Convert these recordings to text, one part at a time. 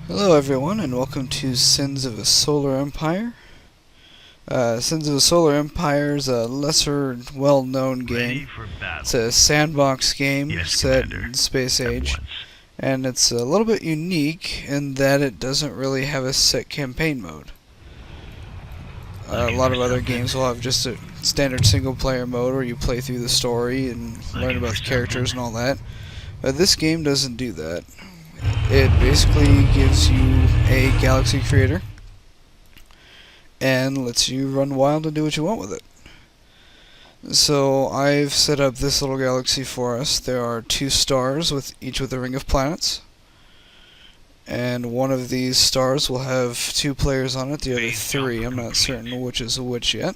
Hello everyone, and welcome to Sins of a Solar Empire. Sins of a Solar Empire is a lesser well-known game. It's a sandbox game set in Space Age, and it's a little bit unique in that it doesn't really have a set campaign mode. A lot of other games will have just a standard single-player mode where you play through the story and learn about the characters and all that, but this game doesn't do that. It basically gives you a galaxy creator and lets you run wild and do what you want with it. So I've set up this little galaxy for us. There are 2 stars, each with a ring of planets. And one of these stars will have 2 players on it, the other 3. I'm not certain which is which yet.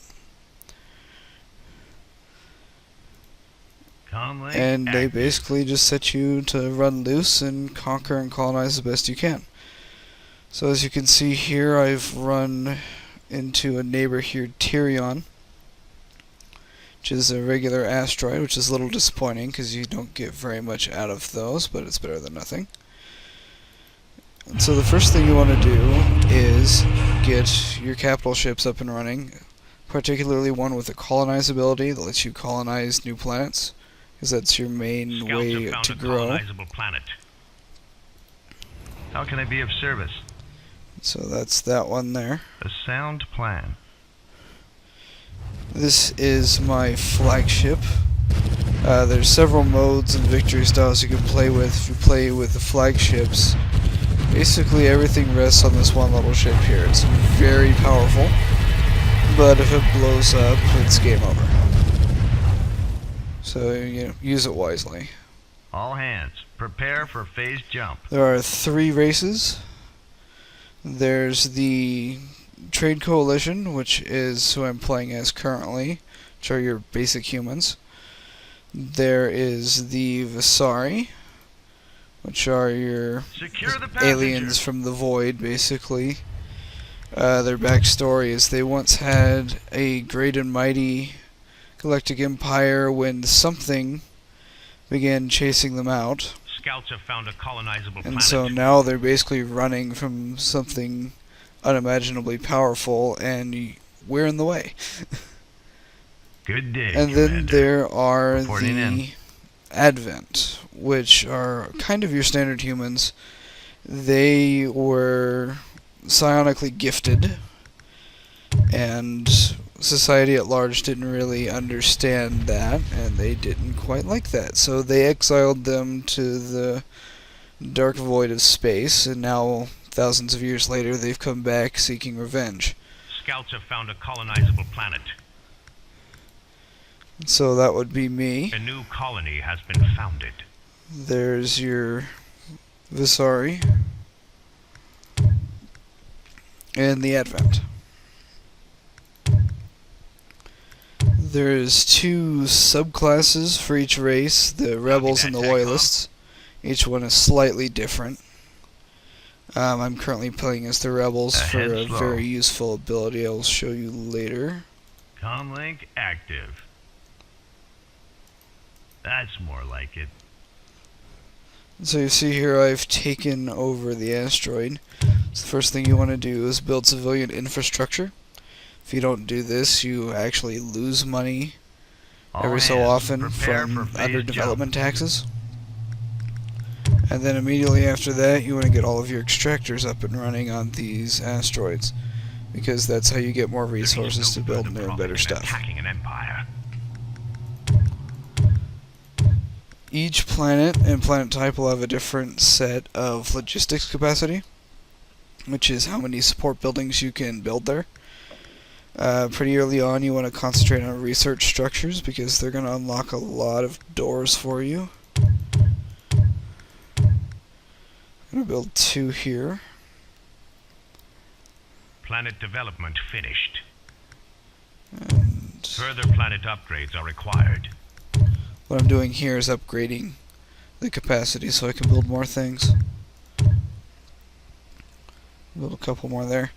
And they basically just set you to run loose and conquer and colonize the best you can. So as you can see here, I've run into a neighbor here, Tyrion, which is a regular asteroid, which is a little disappointing because you don't get very much out of those, but it's better than nothing. And so the first thing you want to do is get your capital ships up and running, particularly one with a colonize ability that lets you colonize new planets, because that's your main way to grow. Planet. How can I be of service? So that's that one there. A sound plan. This is my flagship. There's several modes and victory styles you can play with. If you play with the flagships, basically everything rests on this one little ship here. It's very powerful, but if it blows up, it's game over. So, use it wisely. All hands, prepare for phase jump. There are 3 races. There's the Trade Coalition, which is who I'm playing as currently, which are your basic humans. There is the Foray, which are your aliens from the void, basically. Their backstory is they once had a great and mighty galactic empire when something began chasing them out. Scouts have found a colonizable planet. And so now they're basically running from something unimaginably powerful, and we're in the way. Good day, and then Commander. there are Reporting the in. Advent, which are kind of your standard humans. They were psionically gifted, and society at large didn't really understand that, and they didn't quite like that. So they exiled them to the dark void of space, and now, thousands of years later, they've come back seeking revenge. Scouts have found a colonizable planet. So that would be me. A new colony has been founded. There's your Visari and the Advent. There's 2 subclasses for each race, the Rebels and the Loyalists. Each one is slightly different. I'm currently playing as the Rebels for a very useful ability I will show you later. Comlink active. That's more like it. So you see here I've taken over the asteroid. So the first thing you want to do is build civilian infrastructure. If you don't do this, you actually lose money every so often from underdevelopment taxes. And then immediately after that, you want to get all of your extractors up and running on these asteroids, because that's how you get more resources to build new and better stuff. Each planet and planet type will have a different set of logistics capacity, which is how many support buildings you can build there. Pretty early on, you want to concentrate on research structures because they're going to unlock a lot of doors for you. I'm going to build 2 here. Planet development finished. And further planet upgrades are required. what I'm doing here is upgrading the capacity so I can build more things. Build a couple more there.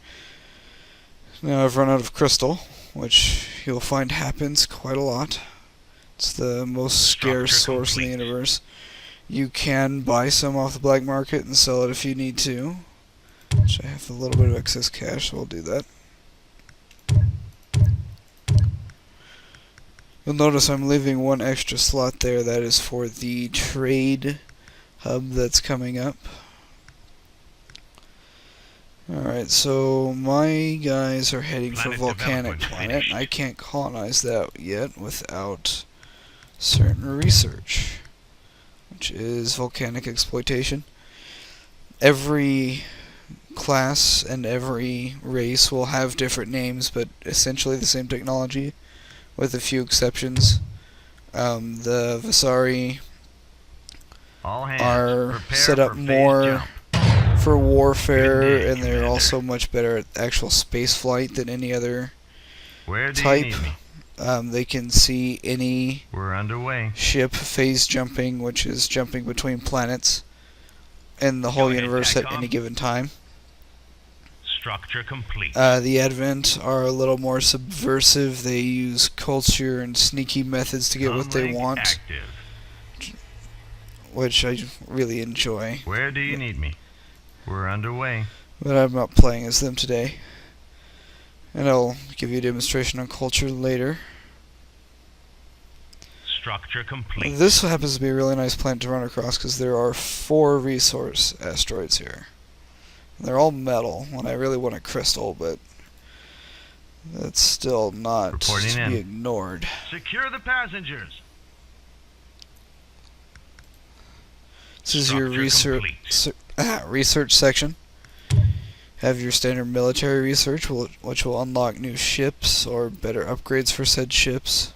Now I've run out of crystal, which you'll find happens quite a lot. It's the most scarce source in the universe. You can buy some off the black market and sell it if you need to. Which I have a little bit of excess cash, so we'll do that. You'll notice I'm leaving one extra slot there. That is for the trade hub that's coming up. Alright, so my guys are heading for Volcanic Planet. I can't colonize that yet without certain research, which is volcanic exploitation. Every class and every race will have different names, but essentially the same technology, with a few exceptions. The Vasari are set up more for warfare, and they're also much better at actual space flight than any other type. They can see any ship phase jumping, which is jumping between planets in the whole universe at any given time. Structure complete. The Advent are a little more subversive. They use culture and sneaky methods to get what they want, which I really enjoy. Where do you need me? We're underway. But I'm not playing as them today. And I'll give you a demonstration on culture later. Structure complete. This happens to be a really nice planet to run across because there are 4 resource asteroids here. They're all metal, when I really want a crystal, but that's still not to be ignored. Secure the passengers. This is your research section. Have your standard military research, which will unlock new ships or better upgrades for said ships.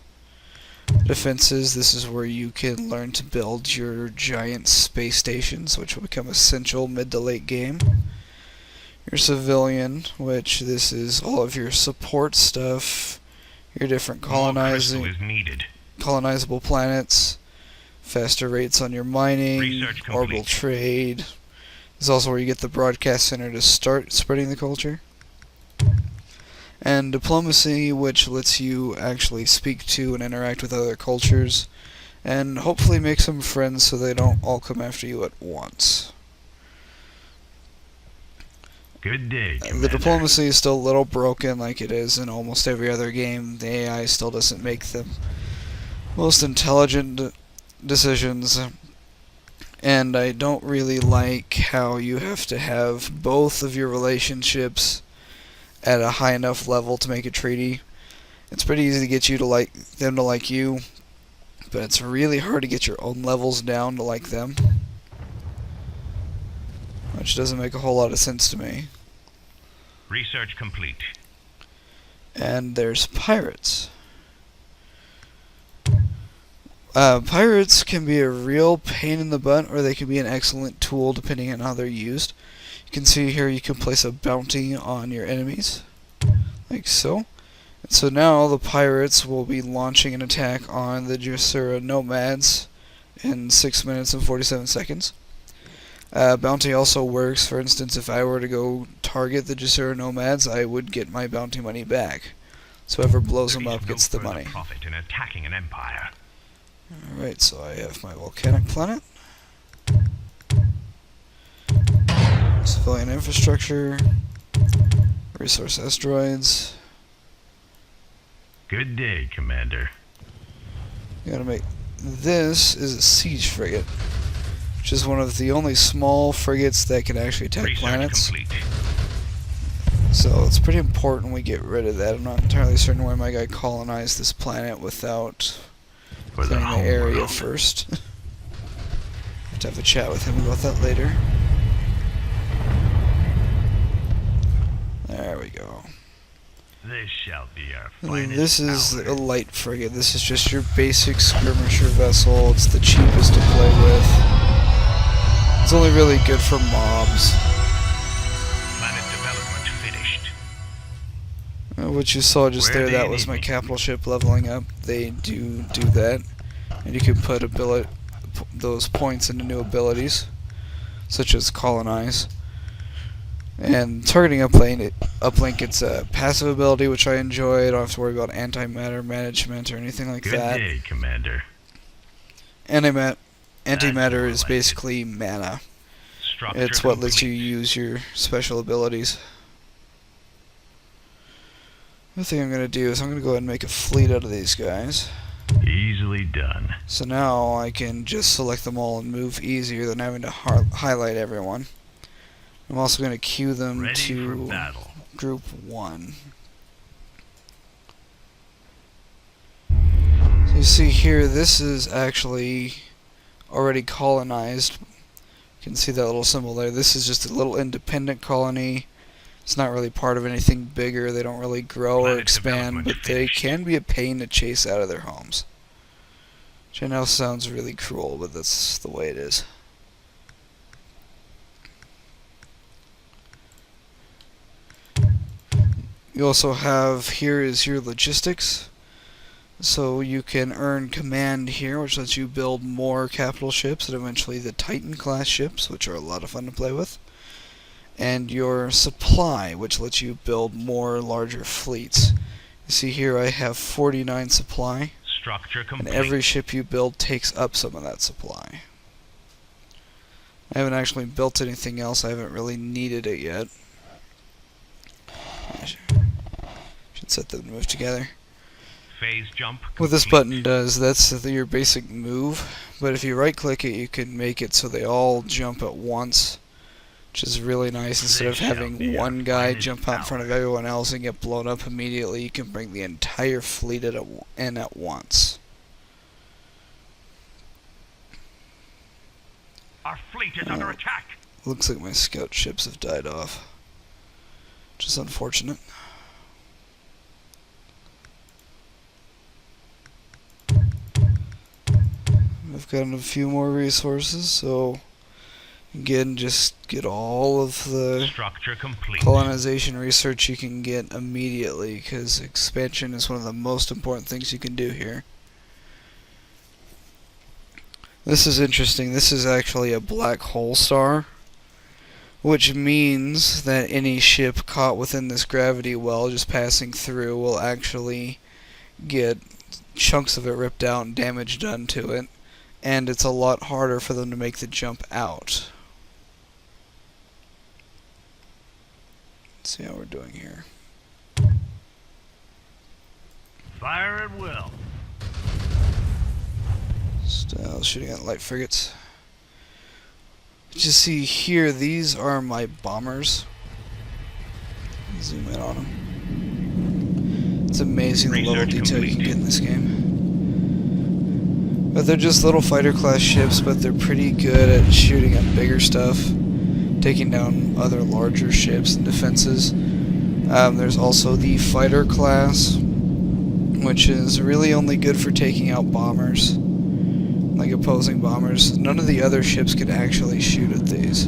Defenses, this is where you can learn to build your giant space stations, which will become essential mid to late game. Your civilian, which this is all of your support stuff, your different colonizable planets, faster rates on your mining, orbital trade. This is also where you get the broadcast center to start spreading the culture. And diplomacy, which lets you actually speak to and interact with other cultures, and hopefully make some friends so they don't all come after you at once. Good day, Commander. The diplomacy is still a little broken, like it is in almost every other game. The AI still doesn't make the most intelligent decisions, and I don't really like how you have to have both of your relationships at a high enough level to make a treaty. It's pretty easy to get you to like them to like you, but it's really hard to get your own levels down to like them, which doesn't make a whole lot of sense to me. Research complete. And there's pirates. Pirates can be a real pain in the butt, or they can be an excellent tool depending on how they're used. You can see here you can place a bounty on your enemies, like so. And so now the pirates will be launching an attack on the Jasura nomads in 6 minutes and 47 seconds. Bounty also works. For instance, if I were to go target the Jasura nomads, I would get my bounty money back. So whoever blows them up gets the money. Profit in attacking an empire. Alright, so I have my volcanic planet. Civilian infrastructure. Resource asteroids. Good day, Commander. You gotta make... This is a siege frigate, which is one of the only small frigates that can actually attack planets. Complete. So it's pretty important we get rid of that. I'm not entirely certain why my guy colonized this planet without clearing the area first. Have to have a chat with him about that later. There we go. This shall be our finest This is hour. a light frigate. This is just your basic skirmisher vessel. It's the cheapest to play with. It's only really good for mobs. Planet development finished. What you saw just there, that was my capital ship leveling up. They do that. And you can put those points into new abilities, such as colonize. And targeting uplink, it's a passive ability, which I enjoy. I don't have to worry about antimatter management or anything like that. Good day, Commander. Antimatter is basically mana. Structure It's what lets complete. you use your special abilities. The thing I'm going to do is I'm going to go ahead and make a fleet out of these guys. Easily done. So now I can just select them all and move easier than having to highlight everyone. I'm also going to queue them Ready for to battle. group 1. So you see here, this is actually already colonized. You can see that little symbol there. This is just a little independent colony. It's not really part of anything bigger. They don't really grow or Planet expand, but development they finished. can be a pain to chase out of their homes. Which I know sounds really cruel, but that's the way it is. You also have, here is your logistics. So you can earn command here, which lets you build more capital ships and eventually the Titan class ships, which are a lot of fun to play with. And your supply, which lets you build more larger fleets. You see here I have 49 supply, Structure and complete. every ship you build takes up some of that supply. I haven't actually built anything else, I haven't really needed it yet. I should set them to move together. Phase jump complete. What this button does, that's your basic move, but if you right click it you can make it so they all jump at once, which is really nice. Instead of This shall having be our one guy finest jump out in front of hour. everyone else and get blown up immediately, you can bring the entire fleet in at once. Our fleet is under attack. Looks like my scout ships have died off, which is unfortunate. I've gotten a few more resources, so again, just get all of the Structure complete. colonization research you can get immediately, because expansion is one of the most important things you can do here. This is interesting. This is actually a black hole star, which means that any ship caught within this gravity well just passing through will actually get chunks of it ripped out and damage done to it, and it's a lot harder for them to make the jump out. Let's see how we're doing here. Fire at will. Still shooting at light frigates. But you see here, these are my bombers. Zoom in on them. It's amazing the level of Research detail you can complete. get in this game. But they're just little fighter class ships, but they're pretty good at shooting at bigger stuff, taking down other larger ships and defenses. There's also the fighter class, which is really only good for taking out bombers, like opposing bombers. None of the other ships can actually shoot at these.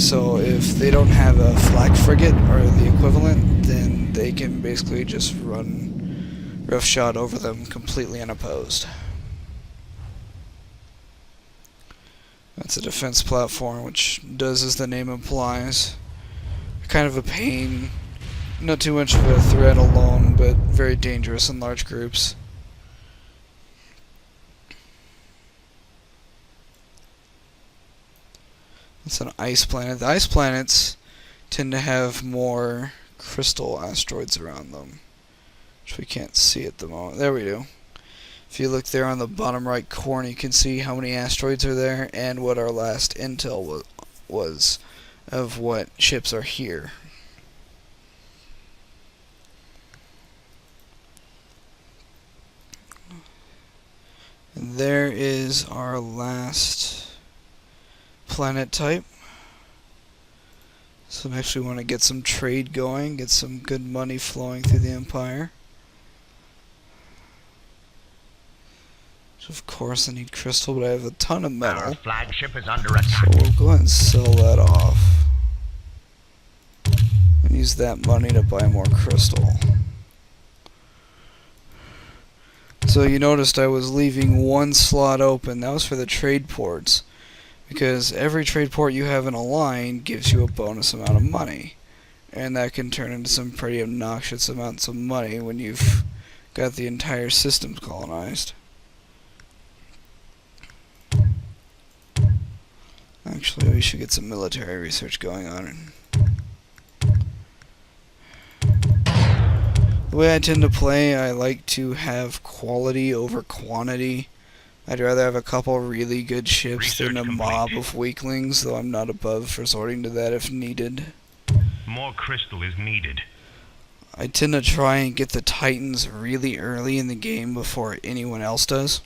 So if they don't have a flak frigate or the equivalent, then they can basically just run roughshod over them completely unopposed. That's a defense platform, which does as the name implies. Kind of a pain. Not too much of a threat alone, but very dangerous in large groups. It's an ice planet. The ice planets tend to have more crystal asteroids around them, which we can't see at the moment. There we do. If you look there on the bottom right corner, you can see how many asteroids are there and what our last intel was of what ships are here. And there is our last planet type. So next we want to get some trade going, get some good money flowing through the Empire. So of course I need crystal, but I have a ton of Our metal. flagship is under So attack. we'll go ahead and sell that off. And use that money to buy more crystal. So you noticed I was leaving one slot open. That was for the trade ports. Because every trade port you have in a line gives you a bonus amount of money. And that can turn into some pretty obnoxious amounts of money when you've got the entire system colonized. Actually, we should get some military research going on. The way I tend to play, I like to have quality over quantity. I'd rather have a couple really good ships than a mob of weaklings, though I'm not above resorting to that if needed. More crystal is needed. I tend to try and get the Titans really early in the game before anyone else does,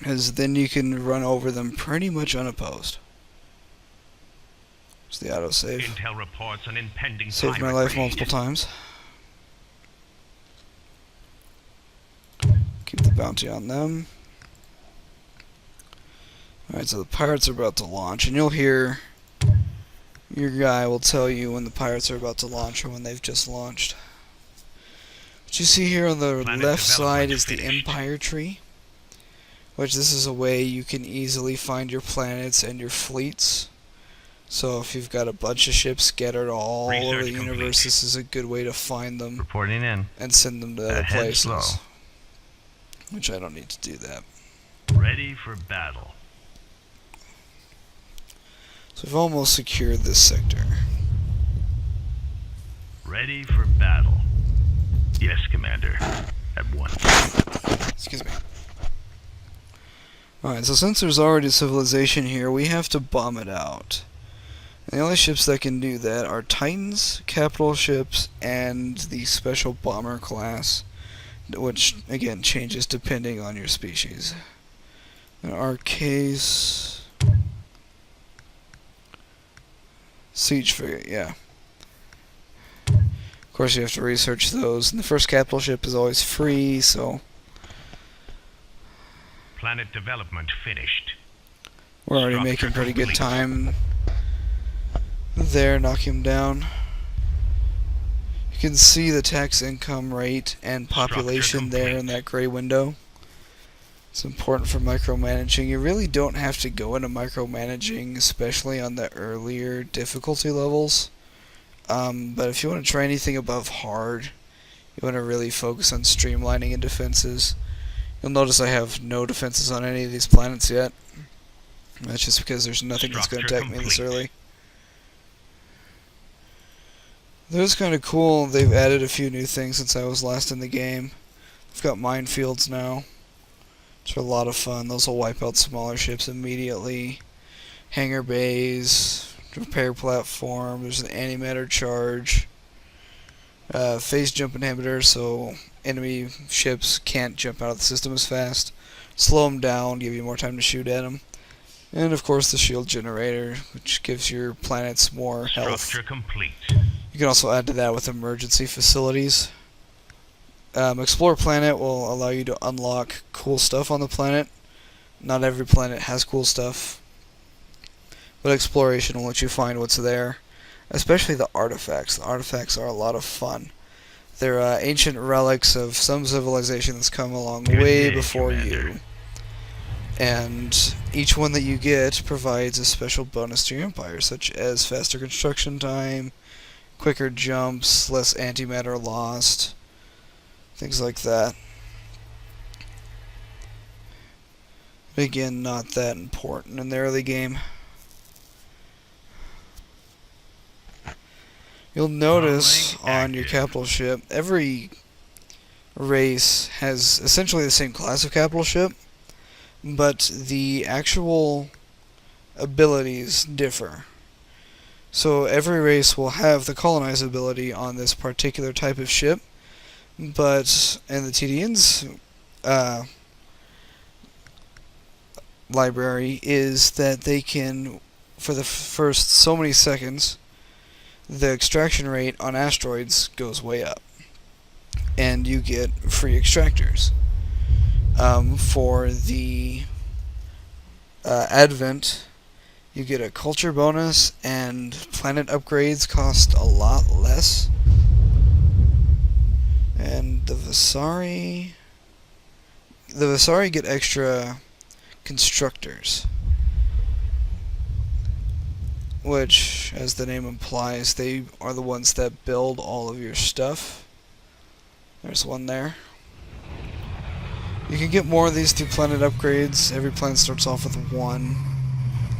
as then you can run over them pretty much unopposed. It's the autosave. Intel reports an impending Saved my pirate life raid. multiple times. Keep the bounty on them. Alright, so the pirates are about to launch, and you'll hear your guy will tell you when the pirates are about to launch or when they've just launched. What you see here on the Planet left side development is the finished. Empire tree, which this is a way you can easily find your planets and your fleets. So if you've got a bunch of ships scattered all over Research the universe, complete. this is a good way to find them Reporting in. and send them to other Ahead places. slow. Which I don't need to do that. Ready for battle. So we've almost secured this sector. Ready for battle. Yes, Commander. At once. Excuse me. Alright, so since there's already civilization here, we have to bomb it out. And the only ships that can do that are Titans, capital ships, and the special bomber class, which, again, changes depending on your species. In our case... Siege frigate, yeah. Of course, you have to research those. And the first capital ship is always free, so Planet development finished. we're already Structure making pretty good complete. time there, knocking him down. You can see the tax income rate and population Structure there in complete. that gray window. It's important for micromanaging. You really don't have to go into micromanaging, especially on the earlier difficulty levels. But if you want to try anything above hard, you want to really focus on streamlining and defenses. You'll notice I have no defenses on any of these planets yet. That's just because there's nothing that's going to Structure attack me this complete. early. That is kind of cool. They've added a few new things since I was last in the game. I've got minefields now. Which are a lot of fun. Those will wipe out smaller ships immediately. Hangar bays, repair platform, there's an antimatter charge. Phase jump inhibitor, so enemy ships can't jump out of the system as fast. Slow them down, give you more time to shoot at them. And of course the shield generator, which gives your planets more health. Structure complete. You can also add to that with emergency facilities. Explore Planet will allow you to unlock cool stuff on the planet. Not every planet has cool stuff, but exploration will let you find what's there, especially the artifacts. The artifacts are a lot of fun. They're ancient relics of some civilization that's come along Good way day, before Commander. you. And each one that you get provides a special bonus to your empire, such as faster construction time, quicker jumps, less antimatter lost, things like that. Again, not that important in the early game. You'll notice on your capital ship, every race has essentially the same class of capital ship, but the actual abilities differ. So every race will have the colonize ability on this particular type of ship, but in the TDN's library is that they can, for the first so many seconds, the extraction rate on asteroids goes way up, and you get free extractors. For the Advent, you get a culture bonus, and planet upgrades cost a lot less. And the Visari get extra constructors, which, as the name implies, they are the ones that build all of your stuff. There's one there. You can get more of these through planet upgrades. Every planet starts off with one.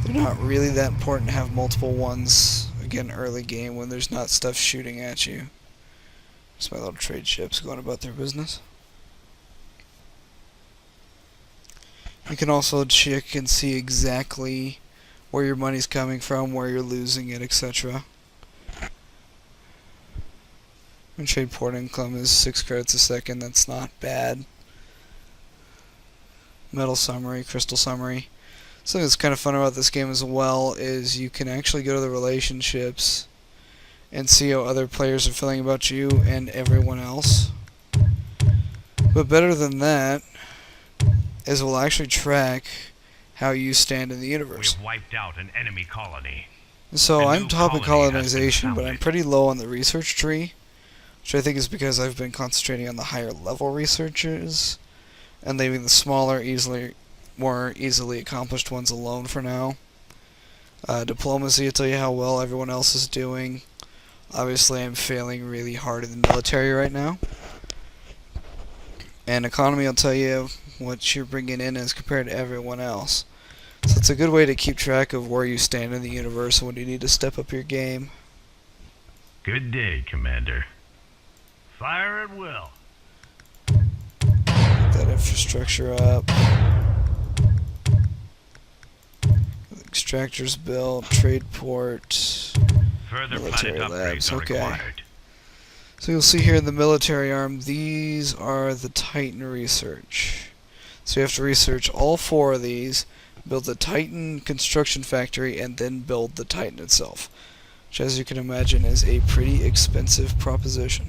They're not really that important to have multiple ones, again, early game when there's not stuff shooting at you. Just my little trade ships going about their business. You can also check and see exactly where your money's coming from, where you're losing it, etc. And trade port income is 6 credits a second, that's not bad. Metal summary, crystal summary. Something that's kind of fun about this game as well is you can actually go to the relationships and see how other players are feeling about you and everyone else. But better than that is we'll actually track how you stand in the universe. We've wiped out an enemy colony. So A I'm new top in colony has been colonization, but I'm founded. pretty low on the research tree, which I think is because I've been concentrating on the higher level researchers and leaving the smaller, more easily accomplished ones alone for now. Diplomacy will tell you how well everyone else is doing. Obviously, I'm failing really hard in the military right now. And economy will tell you what you're bringing in as compared to everyone else. So it's a good way to keep track of where you stand in the universe and when you need to step up your game. Good day, Commander. Fire at will. Get that infrastructure up. Extractors built, trade port, Further military planet labs, upgrades are okay. required. So you'll see here in the military arm, these are the Titan research. So you have to research all 4 of these, build the Titan construction factory, and then build the Titan itself. Which, as you can imagine, is a pretty expensive proposition.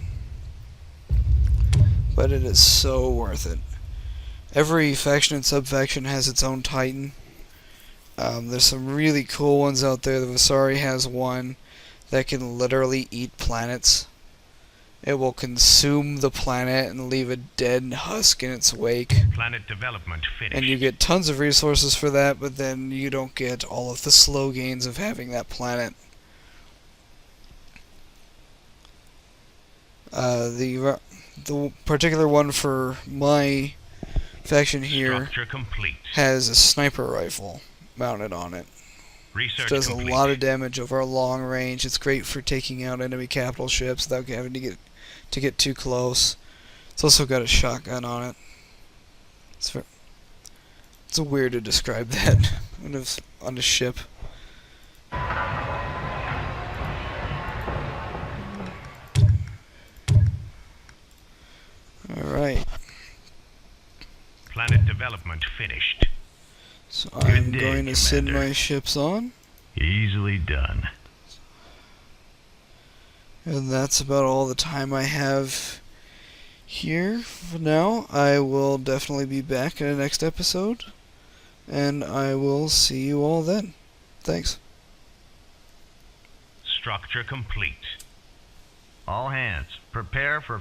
But it is so worth it. Every faction and sub-faction has its own Titan. There's some really cool ones out there. The Vasari has one that can literally eat planets. It will consume the planet and leave a dead husk in its wake. Planet development finished. And you get tons of resources for that, but then you don't get all of the slow gains of having that planet. The particular one for my faction here Structure complete. has a sniper rifle mounted on it. Research Does complete. a lot of damage over a long range. It's great for taking out enemy capital ships without having to get too close. It's also got a shotgun on it. It's weird to describe that on a ship. Alright, Planet development finished. so I'm day, going to send Commander. my ships on. Easily done. And that's about all the time I have here for now. I will definitely be back in the next episode, and I will see you all then. Thanks. Structure complete. All hands, prepare for